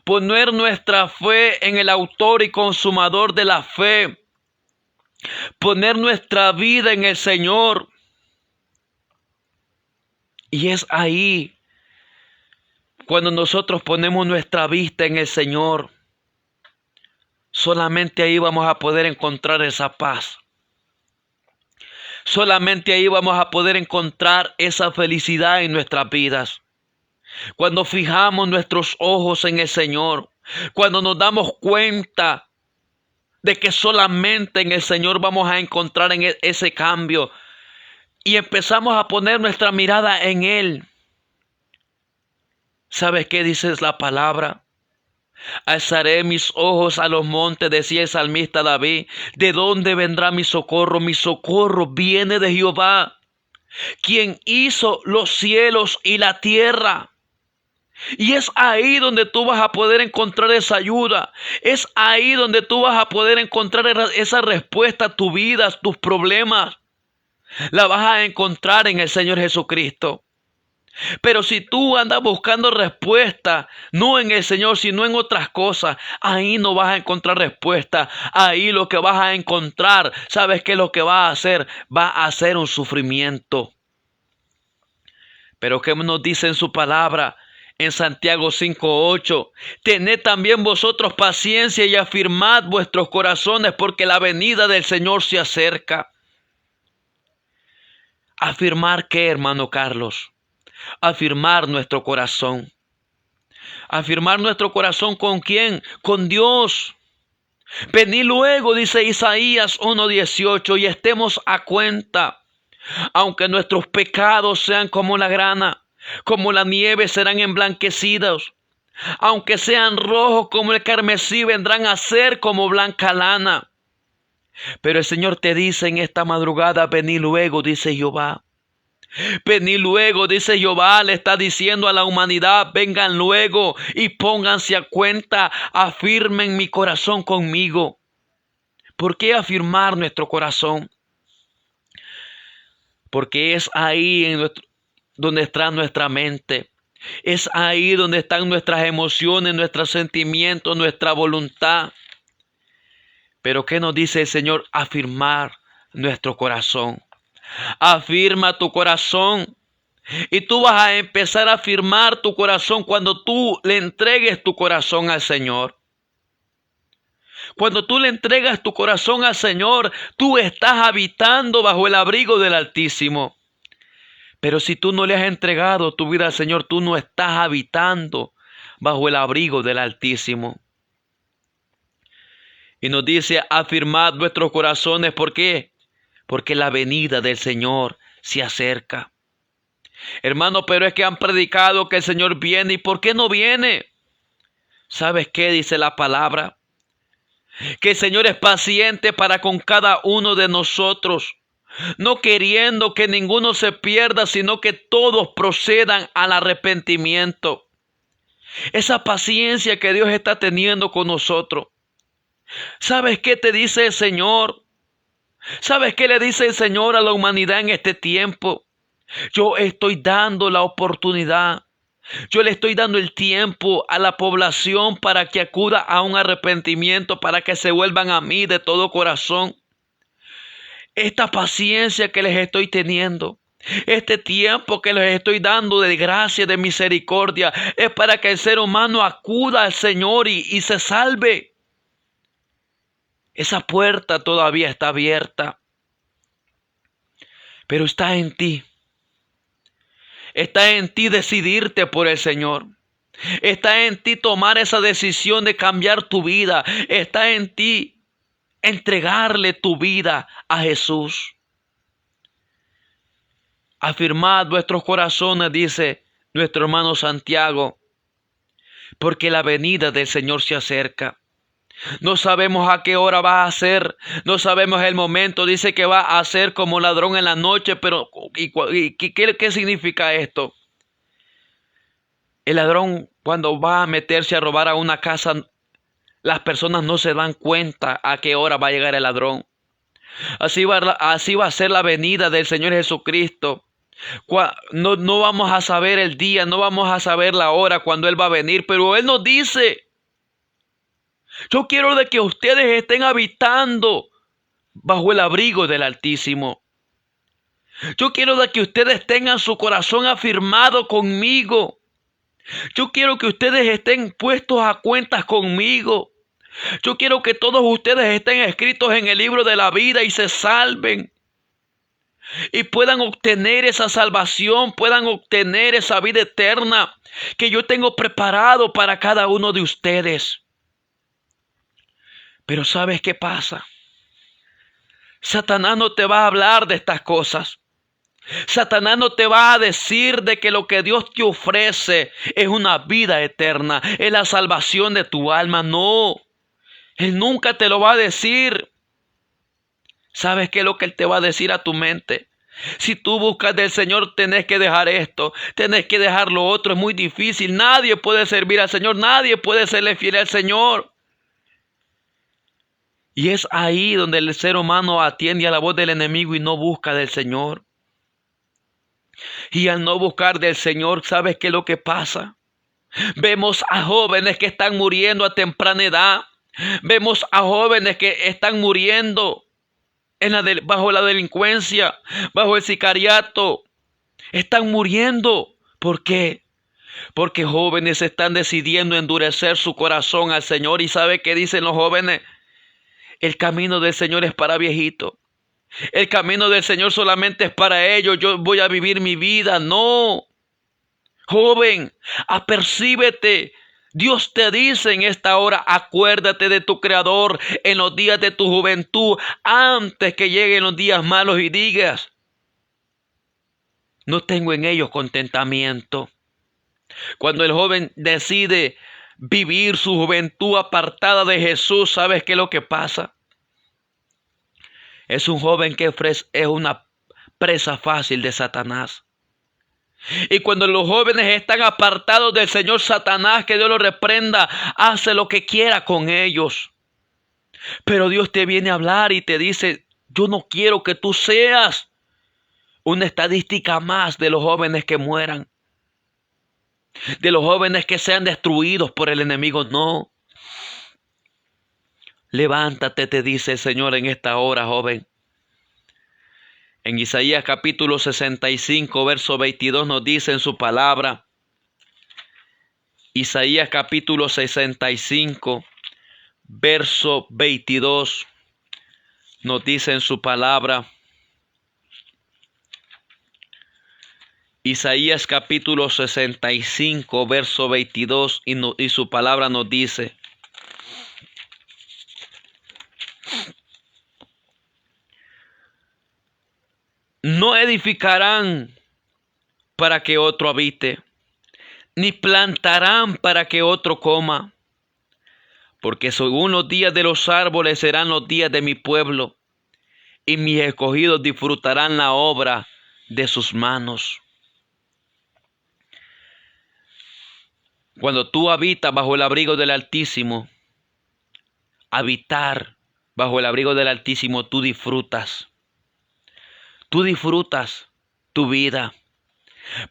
Poner nuestra fe en el autor y consumador de la fe. Poner nuestra vida en el Señor. Y es ahí cuando nosotros ponemos nuestra vista en el Señor. solamente ahí vamos a poder encontrar esa paz. Solamente ahí vamos a poder encontrar esa felicidad en nuestras vidas. Cuando fijamos nuestros ojos en el Señor, cuando nos damos cuenta de que solamente en el Señor vamos a encontrar ese cambio y empezamos a poner nuestra mirada en Él. ¿Sabes qué dice la palabra? Alzaré mis ojos a los montes, decía el salmista David. ¿De dónde vendrá mi socorro? Mi socorro viene de Jehová, quien hizo los cielos y la tierra. Y es ahí donde tú vas a poder encontrar esa ayuda. Es ahí donde tú vas a poder encontrar esa respuesta a tu vida, a tus problemas. La vas a encontrar en el Señor Jesucristo. Pero si tú andas buscando respuesta, no en el Señor, sino en otras cosas, ahí no vas a encontrar respuesta. Ahí lo que vas a encontrar, ¿sabes qué es lo que va a hacer? Va a ser un sufrimiento. Pero ¿qué nos dice en su palabra? En Santiago 5:8, tened también vosotros paciencia y afirmad vuestros corazones, porque la venida del Señor se acerca. ¿Afirmar qué, hermano Carlos? Afirmar nuestro corazón. ¿Afirmar nuestro corazón con quién? Con Dios. Venid luego, dice Isaías 1:18, y estemos a cuenta. Aunque nuestros pecados sean como la grana, como la nieve serán emblanquecidos. Aunque sean rojos como el carmesí, vendrán a ser como blanca lana. Pero el Señor te dice en esta madrugada, venid luego, dice Jehová. Venid luego, dice Jehová, le está diciendo a la humanidad, vengan luego y pónganse a cuenta, afirmen mi corazón conmigo. ¿Por qué afirmar nuestro corazón? Porque es ahí donde está nuestra mente. Es ahí donde están nuestras emociones, nuestros sentimientos, nuestra voluntad. Pero ¿qué nos dice el Señor? Afirmar nuestro corazón. Afirma tu corazón. Y tú vas a empezar a afirmar tu corazón cuando tú le entregues tu corazón al Señor. Cuando tú le entregas tu corazón al Señor, tú estás habitando bajo el abrigo del Altísimo. Pero si tú no le has entregado tu vida al Señor, tú no estás habitando bajo el abrigo del Altísimo. Y nos dice, afirmad vuestros corazones. ¿Por qué? Porque la venida del Señor se acerca. Hermano, pero es que han predicado que el Señor viene. ¿Y por qué no viene? ¿Sabes qué dice la palabra? Que el Señor es paciente para con cada uno de nosotros, no queriendo que ninguno se pierda, sino que todos procedan al arrepentimiento. Esa paciencia que Dios está teniendo con nosotros. ¿Sabes qué te dice el Señor? ¿Sabes qué le dice el Señor a la humanidad en este tiempo? Yo estoy dando la oportunidad. Yo le estoy dando el tiempo a la población para que acuda a un arrepentimiento, para que se vuelvan a mí de todo corazón. Esta paciencia que les estoy teniendo, este tiempo que les estoy dando de gracia, de misericordia, es para que el ser humano acuda al Señor y se salve. Esa puerta todavía está abierta, pero está en ti. Está en ti decidirte por el Señor. Está en ti tomar esa decisión de cambiar tu vida. Está en ti entregarle tu vida a Jesús. Afirmad vuestros corazones, dice nuestro hermano Santiago, porque la venida del Señor se acerca. No sabemos a qué hora va a ser, no sabemos el momento. Dice que va a ser como ladrón en la noche, pero ¿qué significa esto? El ladrón, cuando va a meterse a robar a una casa, las personas no se dan cuenta a qué hora va a llegar el ladrón. Así va a ser la venida del Señor Jesucristo. No vamos a saber el día, no vamos a saber la hora cuando Él va a venir, pero Él nos dice: yo quiero de que ustedes estén habitando bajo el abrigo del Altísimo. Yo quiero de que ustedes tengan su corazón afirmado conmigo. Yo quiero que ustedes estén puestos a cuentas conmigo. Yo quiero que todos ustedes estén escritos en el libro de la vida y se salven. Y puedan obtener esa salvación, puedan obtener esa vida eterna que yo tengo preparado para cada uno de ustedes. Pero ¿sabes qué pasa? Satanás no te va a hablar de estas cosas. Satanás no te va a decir de que lo que Dios te ofrece es una vida eterna, es la salvación de tu alma. No, Él nunca te lo va a decir. ¿Sabes qué es lo que Él te va a decir a tu mente? Si tú buscas del Señor, tenés que dejar esto, tenés que dejar lo otro. Es muy difícil. Nadie puede servir al Señor, nadie puede serle fiel al Señor. Y es ahí donde el ser humano atiende a la voz del enemigo y no busca del Señor. Y al no buscar del Señor, ¿sabes qué es lo que pasa? Vemos a jóvenes que están muriendo a temprana edad. Vemos a jóvenes que están muriendo bajo la delincuencia, bajo el sicariato. Están muriendo. ¿Por qué? Porque jóvenes están decidiendo endurecer su corazón al Señor. ¿Y sabe qué dicen los jóvenes? El camino del Señor es para viejitos. El camino del Señor solamente es para ellos. Yo voy a vivir mi vida. No. Joven, apercíbete. Dios te dice en esta hora, acuérdate de tu Creador en los días de tu juventud, antes que lleguen los días malos y digas, no tengo en ellos contentamiento. Cuando el joven decide vivir su juventud apartada de Jesús, ¿sabes qué es lo que pasa? Es un joven que es una presa fácil de Satanás. Y cuando los jóvenes están apartados del Señor, Satanás, que Dios los reprenda, hace lo que quiera con ellos. Pero Dios te viene a hablar y te dice, yo no quiero que tú seas una estadística más de los jóvenes que mueran, de los jóvenes que sean destruidos por el enemigo. No. Levántate, te dice el Señor en esta hora, joven. En Isaías capítulo 65, verso 22 nos dice en su palabra. Isaías capítulo 65, verso 22 nos dice en su palabra. Isaías capítulo 65, verso 22 y su palabra nos dice. No edificarán para que otro habite, ni plantarán para que otro coma. Porque según los días de los árboles serán los días de mi pueblo, y mis escogidos disfrutarán la obra de sus manos. Cuando tú habitas bajo el abrigo del Altísimo, habitar bajo el abrigo del Altísimo, tú disfrutas. Tú disfrutas tu vida.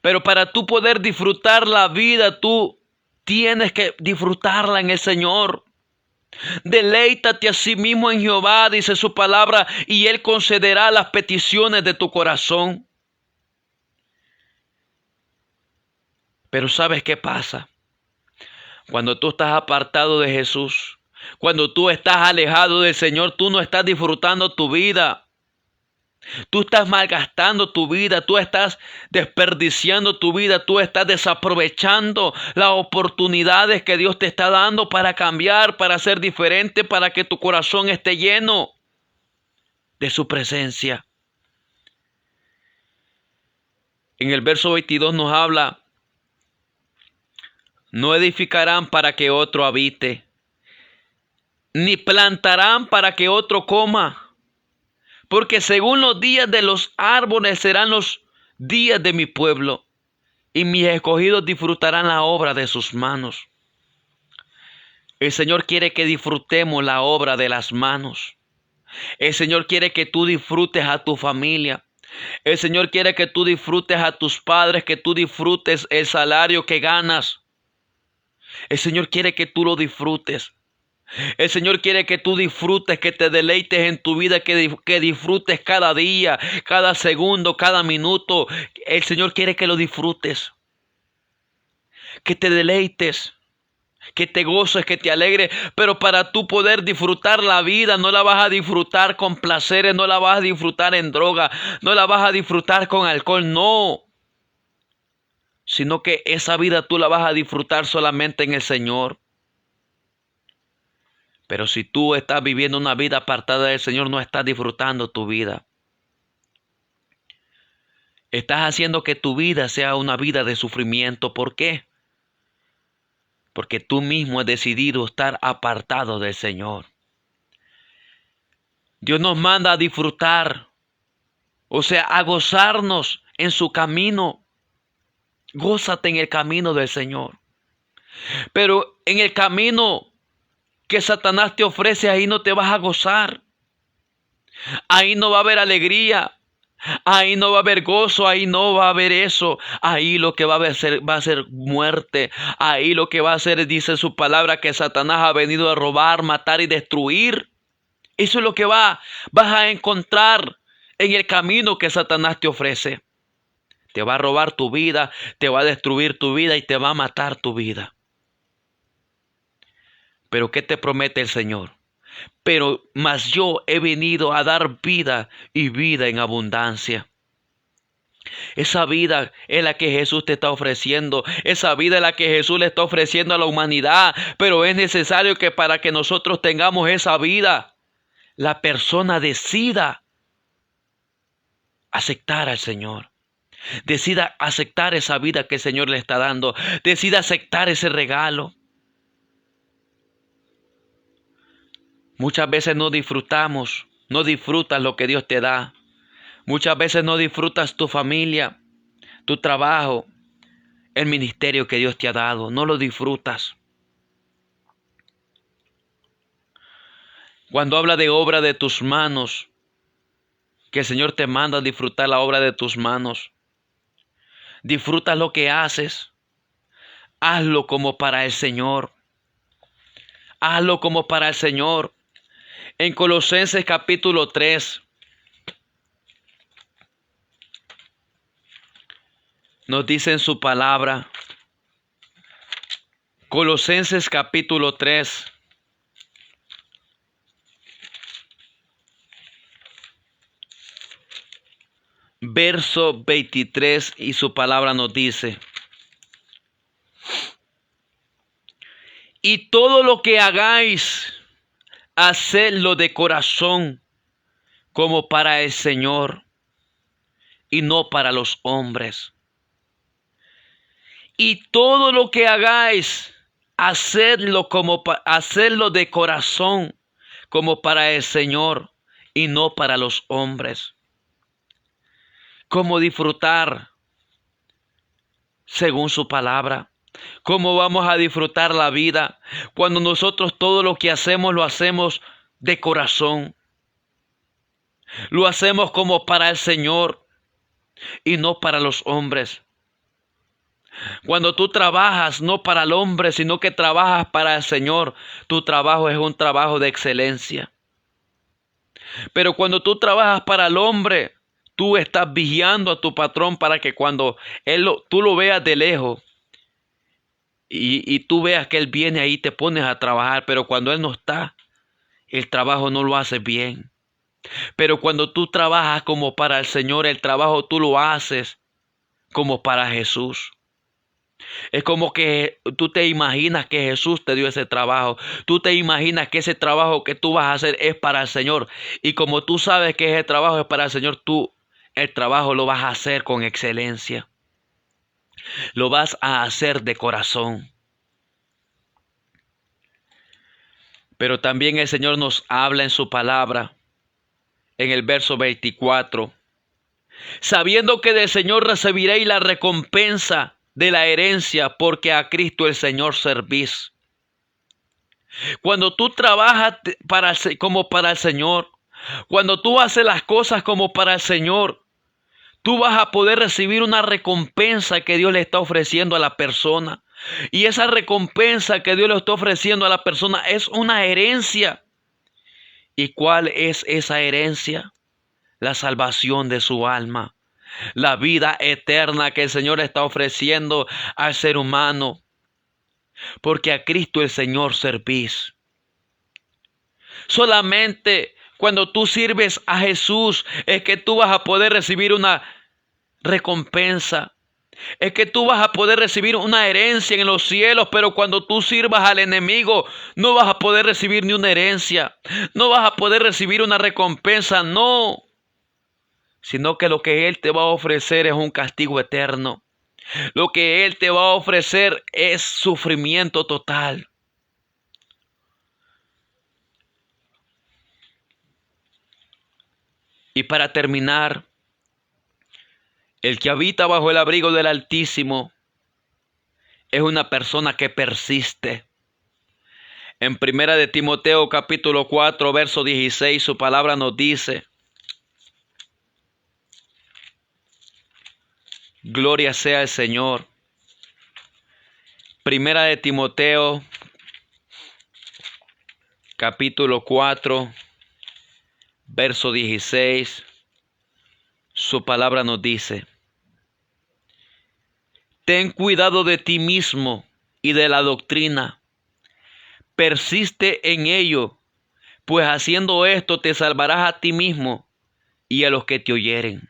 Pero para tú poder disfrutar la vida, tú tienes que disfrutarla en el Señor. Deleítate a sí mismo en Jehová, dice su palabra, y Él concederá las peticiones de tu corazón. Pero ¿sabes qué pasa? Cuando tú estás apartado de Jesús, cuando tú estás alejado del Señor, tú no estás disfrutando tu vida. Tú estás malgastando tu vida, tú estás desperdiciando tu vida, tú estás desaprovechando las oportunidades que Dios te está dando para cambiar, para ser diferente, para que tu corazón esté lleno de su presencia. En el verso 22 nos habla, no edificarán para que otro habite, ni plantarán para que otro coma. Porque según los días de los árboles serán los días de mi pueblo, y mis escogidos disfrutarán la obra de sus manos. El Señor quiere que disfrutemos la obra de las manos. El Señor quiere que tú disfrutes a tu familia. El Señor quiere que tú disfrutes a tus padres, que tú disfrutes el salario que ganas. El Señor quiere que tú lo disfrutes. El Señor quiere que tú disfrutes, que te deleites en tu vida, que disfrutes cada día, cada segundo, cada minuto. El Señor quiere que lo disfrutes, que te deleites. que te goces, que te alegre, pero para tú poder disfrutar la vida, no la vas a disfrutar con placeres, no la vas a disfrutar en droga, no la vas a disfrutar con alcohol, no. Sino que esa vida tú la vas a disfrutar solamente en el Señor. Pero si tú estás viviendo una vida apartada del Señor, no estás disfrutando tu vida. Estás haciendo que tu vida sea una vida de sufrimiento. ¿Por qué? Porque tú mismo has decidido estar apartado del Señor. Dios nos manda a disfrutar, o sea, a gozarnos en su camino. Gózate en el camino del Señor. Pero en el camino que Satanás te ofrece, ahí no te vas a gozar. Ahí no va a haber alegría. Ahí no va a haber gozo, ahí no va a haber eso. Ahí lo que va a ser muerte. Ahí lo que va a ser, dice su palabra, que Satanás ha venido a robar, matar y destruir. Eso es lo que vas a encontrar en el camino que Satanás te ofrece. Te va a robar tu vida, te va a destruir tu vida y te va a matar tu vida. Pero ¿qué te promete el Señor? Pero mas yo he venido a dar vida y vida en abundancia. Esa vida es la que Jesús te está ofreciendo. Esa vida es la que Jesús le está ofreciendo a la humanidad. Pero es necesario que para que nosotros tengamos esa vida, la persona decida aceptar al Señor. Decida aceptar esa vida que el Señor le está dando. Decida aceptar ese regalo. Muchas veces no disfrutas lo que Dios te da. Muchas veces no disfrutas tu familia, tu trabajo, el ministerio que Dios te ha dado. No lo disfrutas. Cuando habla de obra de tus manos, que el Señor te manda a disfrutar la obra de tus manos. Disfruta lo que haces. Hazlo como para el Señor. Hazlo como para el Señor. En Colosenses capítulo 3 nos dice en su palabra, Colosenses capítulo 3, verso 23, y su palabra nos dice: y todo lo que hagáis, hacedlo de corazón, como para el Señor, y no para los hombres. Y todo lo que hagáis, hacedlo de corazón, como para el Señor, y no para los hombres. ¿Cómo disfrutar según su palabra? ¿Cómo vamos a disfrutar la vida cuando nosotros todo lo que hacemos lo hacemos de corazón? Lo hacemos como para el Señor y no para los hombres. Cuando tú trabajas no para el hombre, sino que trabajas para el Señor, tu trabajo es un trabajo de excelencia. Pero cuando tú trabajas para el hombre, tú estás vigilando a tu patrón para que cuando tú lo veas de lejos y tú veas que él viene ahí, te pones a trabajar. Pero cuando él no está, el trabajo no lo haces bien. Pero cuando tú trabajas como para el Señor, el trabajo tú lo haces como para Jesús. Es como que tú te imaginas que Jesús te dio ese trabajo. Tú te imaginas que ese trabajo que tú vas a hacer es para el Señor. Y como tú sabes que ese trabajo es para el Señor, el trabajo lo vas a hacer con excelencia. Lo vas a hacer de corazón. Pero también el Señor nos habla en su palabra, en el verso 24. Sabiendo que del Señor recibiréis la recompensa de la herencia, porque a Cristo el Señor servís. Cuando tú trabajas como para el Señor, cuando tú haces las cosas como para el Señor, tú vas a poder recibir una recompensa que Dios le está ofreciendo a la persona. Y esa recompensa que Dios le está ofreciendo a la persona es una herencia. ¿Y cuál es esa herencia? La salvación de su alma. La vida eterna que el Señor está ofreciendo al ser humano. porque a Cristo el Señor servís. Solamente cuando tú sirves a Jesús es que tú vas a poder recibir una recompensa. Es que tú vas a poder recibir una herencia en los cielos, pero cuando tú sirvas al enemigo, no vas a poder recibir ni una herencia. No vas a poder recibir una recompensa, no. Sino que lo que Él te va a ofrecer es un castigo eterno. Lo que Él te va a ofrecer es sufrimiento total. Y para terminar, el que habita bajo el abrigo del Altísimo es una persona que persiste. En 1 de Timoteo capítulo 4, verso 16, su palabra nos dice: gloria sea el Señor. 1 de Timoteo capítulo 4, verso 16, su palabra nos dice: ten cuidado de ti mismo y de la doctrina. Persiste en ello, pues haciendo esto te salvarás a ti mismo y a los que te oyeren.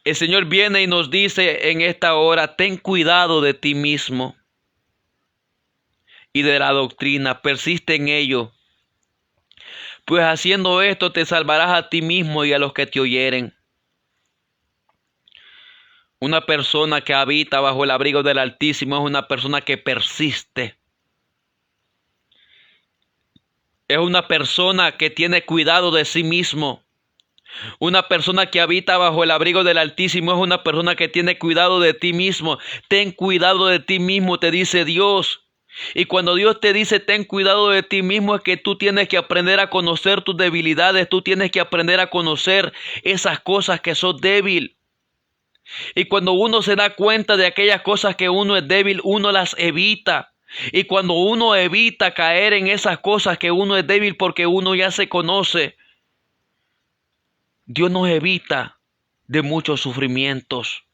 El Señor viene y nos dice en esta hora: ten cuidado de ti mismo y de la doctrina. Persiste en ello, pues haciendo esto te salvarás a ti mismo y a los que te oyeren. Una persona que habita bajo el abrigo del Altísimo es una persona que persiste. Es una persona que tiene cuidado de sí mismo. Una persona que habita bajo el abrigo del Altísimo es una persona que tiene cuidado de ti mismo. Ten cuidado de ti mismo, te dice Dios. Y cuando Dios te dice ten cuidado de ti mismo, es que tú tienes que aprender a conocer tus debilidades. Tú tienes que aprender a conocer esas cosas que sos débil. Y cuando uno se da cuenta de aquellas cosas que uno es débil, uno las evita. Y cuando uno evita caer en esas cosas que uno es débil porque uno ya se conoce, Dios nos evita de muchos sufrimientos.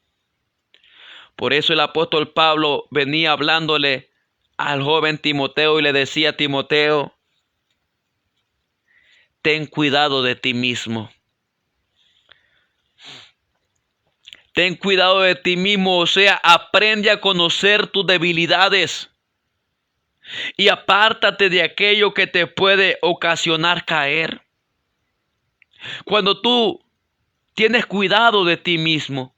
Por eso el apóstol Pablo venía hablándole al joven Timoteo y le decía a Timoteo: ten cuidado de ti mismo. Ten cuidado de ti mismo, o sea, aprende a conocer tus debilidades y apártate de aquello que te puede ocasionar caer. Cuando tú tienes cuidado de ti mismo,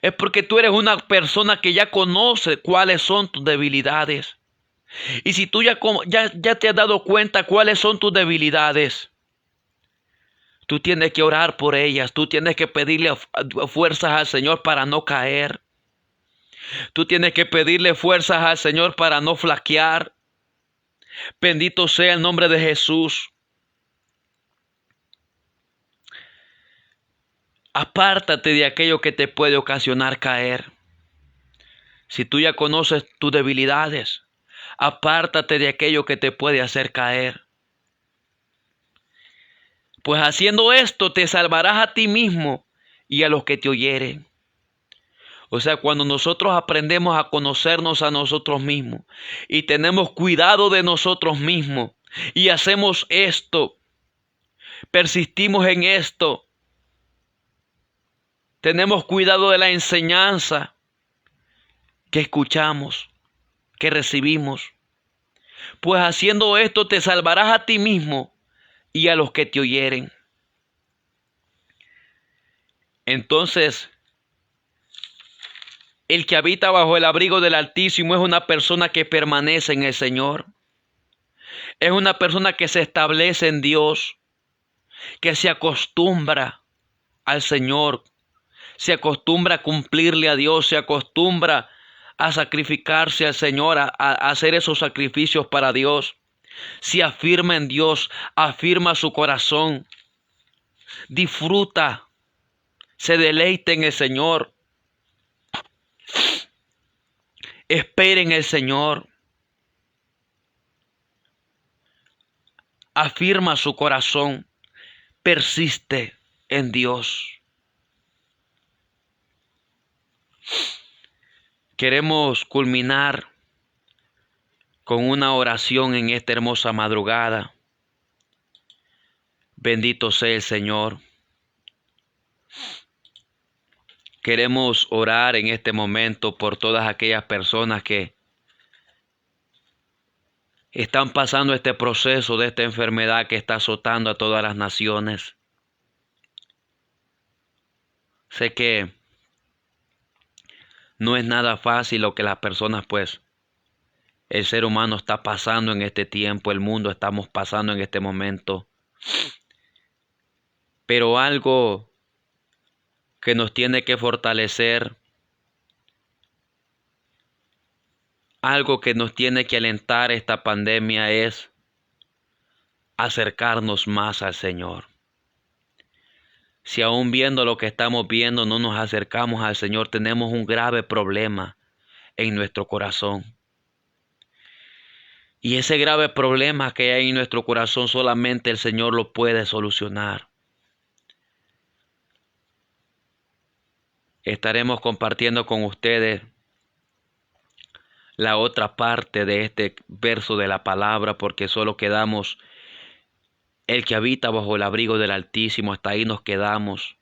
es porque tú eres una persona que ya conoce cuáles son tus debilidades. Y si tú ya te has dado cuenta cuáles son tus debilidades, tú tienes que orar por ellas. Tú tienes que pedirle fuerzas al Señor para no caer. Tú tienes que pedirle fuerzas al Señor para no flaquear. Bendito sea el nombre de Jesús. Apártate de aquello que te puede ocasionar caer. Si tú ya conoces tus debilidades, apártate de aquello que te puede hacer caer. Pues haciendo esto te salvarás a ti mismo y a los que te oyeren. O sea, cuando nosotros aprendemos a conocernos a nosotros mismos y tenemos cuidado de nosotros mismos y hacemos esto, persistimos en esto, tenemos cuidado de la enseñanza que escuchamos, que recibimos. Pues haciendo esto te salvarás a ti mismo y a los que te oyeren. Entonces, el que habita bajo el abrigo del Altísimo es una persona que permanece en el Señor. Es una persona que se establece en Dios, que se acostumbra al Señor, se acostumbra a cumplirle a Dios, se acostumbra a sacrificarse al Señor, a hacer esos sacrificios para Dios. Se afirma en Dios, afirma su corazón, disfruta, se deleita en el Señor. Espera en el Señor. Afirma su corazón, persiste en Dios. Queremos culminar con una oración en esta hermosa madrugada. Bendito sea el Señor. Queremos orar en este momento por todas aquellas personas que están pasando este proceso de esta enfermedad que está azotando a todas las naciones. Sé que no es nada fácil lo que las personas, el ser humano está pasando en este tiempo, el mundo estamos pasando en este momento. Pero algo que nos tiene que fortalecer, algo que nos tiene que alentar esta pandemia es acercarnos más al Señor. Si aún viendo lo que estamos viendo no nos acercamos al Señor, tenemos un grave problema en nuestro corazón. Y ese grave problema que hay en nuestro corazón solamente el Señor lo puede solucionar. Estaremos compartiendo con ustedes la otra parte de este verso de la palabra, porque solo quedamos el que habita bajo el abrigo del Altísimo. Hasta ahí nos quedamos.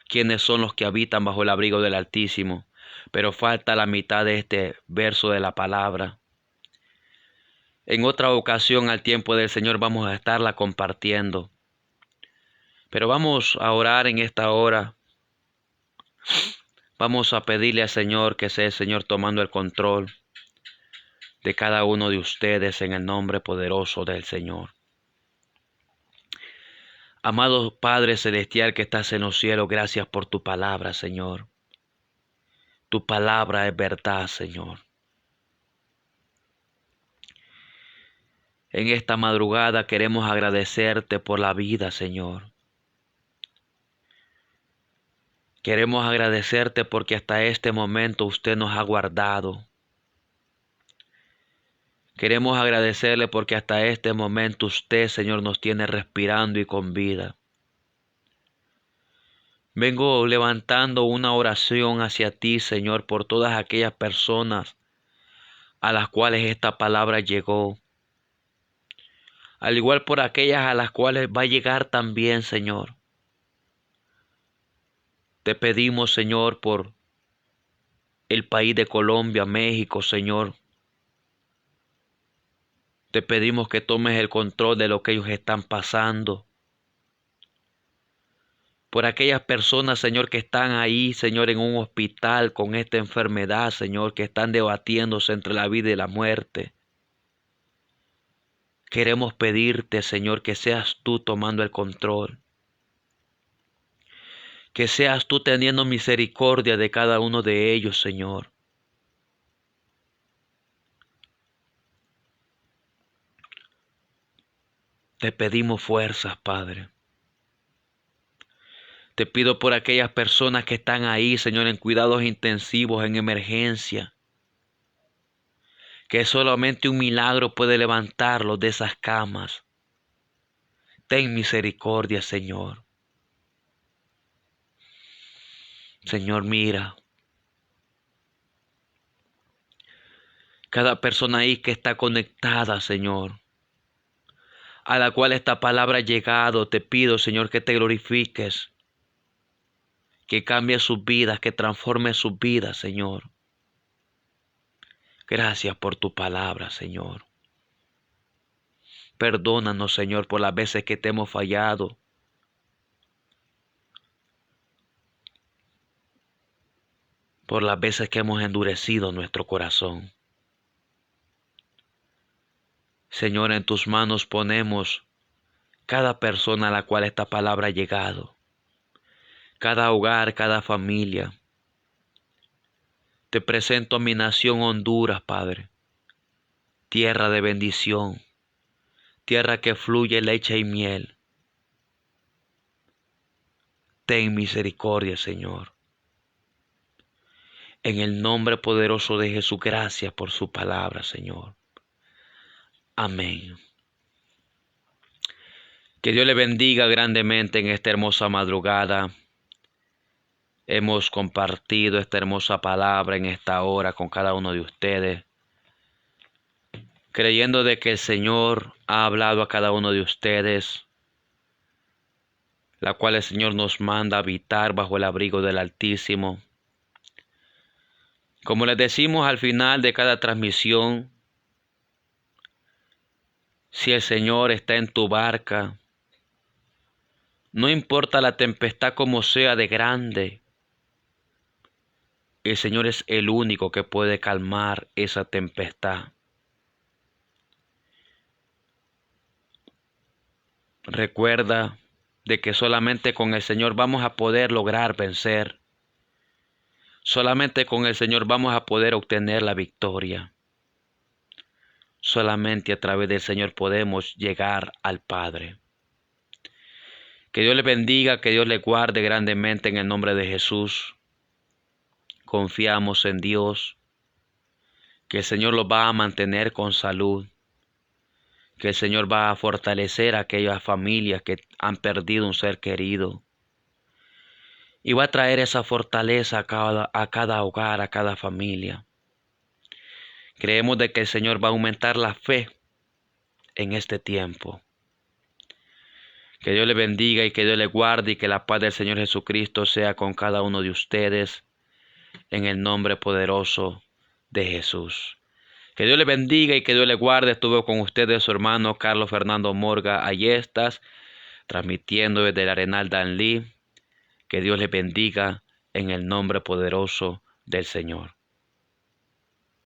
¿Quiénes son los que habitan bajo el abrigo del Altísimo? Pero falta la mitad de este verso de la palabra. En otra ocasión, al tiempo del Señor, vamos a estarla compartiendo. Pero vamos a orar en esta hora. Vamos a pedirle al Señor que sea el Señor tomando el control de cada uno de ustedes en el nombre poderoso del Señor. Amado Padre Celestial que estás en los cielos, gracias por tu palabra, Señor. Tu palabra es verdad, Señor. En esta madrugada queremos agradecerte por la vida, Señor. Queremos agradecerte porque hasta este momento usted nos ha guardado. Queremos agradecerle porque hasta este momento usted, Señor, nos tiene respirando y con vida. Vengo levantando una oración hacia ti, Señor, por todas aquellas personas a las cuales esta palabra llegó. Al igual por aquellas a las cuales va a llegar también, Señor. Te pedimos, Señor, por el país de Colombia, México, Señor. Te pedimos que tomes el control de lo que ellos están pasando. Por aquellas personas, Señor, que están ahí, Señor, en un hospital con esta enfermedad, Señor, que están debatiéndose entre la vida y la muerte. Queremos pedirte, Señor, que seas tú tomando el control. Que seas tú teniendo misericordia de cada uno de ellos, Señor. Te pedimos fuerzas, Padre. Te pido por aquellas personas que están ahí, Señor, en cuidados intensivos, en emergencia. Que solamente un milagro puede levantarlos de esas camas. Ten misericordia, Señor. Señor, mira. Cada persona ahí que está conectada, Señor, a la cual esta palabra ha llegado, te pido, Señor, que te glorifiques, que cambie sus vidas, que transforme sus vidas, Señor. Gracias por tu palabra, Señor. Perdónanos, Señor, por las veces que te hemos fallado. Por las veces que hemos endurecido nuestro corazón. Señor, en tus manos ponemos cada persona a la cual esta palabra ha llegado. Cada hogar, cada familia. Te presento a mi nación Honduras, Padre. Tierra de bendición. Tierra que fluye leche y miel. Ten misericordia, Señor. En el nombre poderoso de Jesús, gracias por su palabra, Señor. Amén. Que Dios le bendiga grandemente en esta hermosa madrugada. hemos compartido esta hermosa palabra en esta hora con cada uno de ustedes, creyendo de que el Señor ha hablado a cada uno de ustedes, la cual el Señor nos manda habitar bajo el abrigo del Altísimo. Como les decimos al final de cada transmisión, si el Señor está en tu barca, no importa la tempestad como sea de grande, el Señor es el único que puede calmar esa tempestad. Recuerda de que solamente con el Señor vamos a poder lograr vencer. Solamente con el Señor vamos a poder obtener la victoria. Solamente a través del Señor podemos llegar al Padre. Que Dios le bendiga, que Dios le guarde grandemente en el nombre de Jesús. Confiamos en Dios, que el Señor los va a mantener con salud, que el Señor va a fortalecer a aquellas familias que han perdido un ser querido. Y va a traer esa fortaleza a cada hogar, a cada familia. Creemos de que el Señor va a aumentar la fe en este tiempo. Que Dios le bendiga y que Dios le guarde y que la paz del Señor Jesucristo sea con cada uno de ustedes en el nombre poderoso de Jesús. Que Dios le bendiga y que Dios le guarde. Estuvo con ustedes su hermano Carlos Fernando Morga Ayestas, transmitiendo desde el Arenal Danlí. Que Dios le bendiga en el nombre poderoso del Señor.